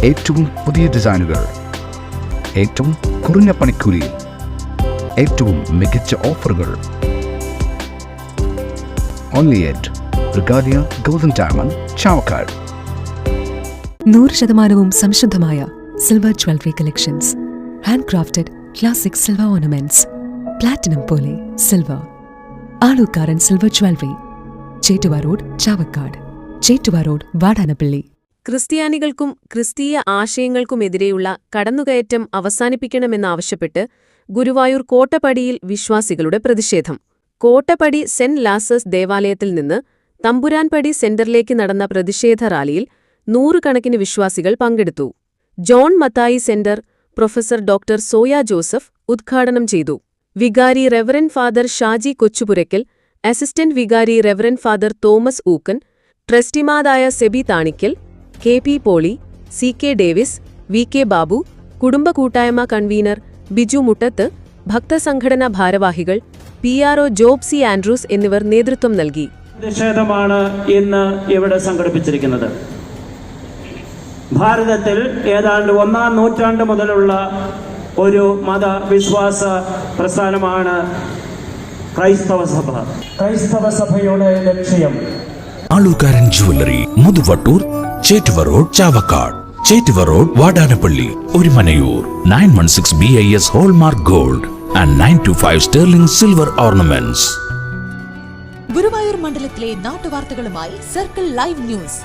ഏറ്റവും പുതിയ ഡിസൈനുകൾ, ഏറ്റവും കുറഞ്ഞ പണിക്കൂലി, ഏറ്റവും മികച്ച ഓഫറുകൾ. Only at Regalia Golden Diamond, Chavakkad. 100% സംശുദ്ധമായ silver jewellery collections. Hand crafted classic silver ornaments. Platinum പോലെ silver. Alukkaran silver jewellery, Chettuva road, Chavakkad. Chettuva road, Vadanappally. ക്രിസ്ത്യാനികൾക്കും ക്രിസ്തീയ ആശയങ്ങൾക്കുമെതിരെയുള്ള കടന്നുകയറ്റം അവസാനിപ്പിക്കണമെന്നാവശ്യപ്പെട്ട് ഗുരുവായൂർ കോട്ടപ്പടിയിൽ വിശ്വാസികളുടെ പ്രതിഷേധം. കോട്ടപ്പടി സെന്റ് ലാസേഴ്സ് ദേവാലയത്തിൽ നിന്ന് തമ്പുരാൻപടി സെന്ററിലേക്ക് നടന്ന പ്രതിഷേധ റാലിയിൽ 100 കണക്കിന് വിശ്വാസികൾ പങ്കെടുത്തു. John Mathai centre professor doctor Soya Joseph ഉദ്ഘാടനം ചെയ്തു. വികാരി reverend father Shaji Kochupurackal, assistant വികാരി റെവറൻ ഫാദർ തോമസ് ഊക്കൻ, ട്രസ്റ്റിമാരായ Sebi Thanickal, K P Poly, C K Davis, V K Babu, കുടുംബ കൂട്ടായ്മ കൺവീനർ ബിജു മുട്ടത്ത്, ഭക്തസംഘടനാ ഭാരവാഹികൾ, PRO ജോബ് സി ആൻഡ്രൂസ് എന്നിവർ നേതൃത്വം നൽകി. പ്രതിഷേധമാണ് ഇന്ന് ഇവിടെ സംഘടിപ്പിച്ചിരിക്കുന്നത്. ഭാരതത്തിൽ ഏതാണ്ട് 1-ാം നൂറ്റാണ്ട് മുതലുള്ള ഒരു മതവിശ്വാസ പ്രസ്ഥാനമാണ് ക്രൈസ്തവ സഭ. ക്രൈസ്തവ സഭയുടെ ലക്ഷ്യം Alukkaran jewellery, Muthuvattoor, Chettuva road, Chavakkad. Chettuva road, Vadanappally, Orumanayoor. 916 BIS hallmark gold and 925 sterling silver ornaments. Guruvayur മണ്ഡലത്തിലെ നാട്ടുവാർത്തകളുമായി സർക്കിൾ ലൈവ് ന്യൂസ്.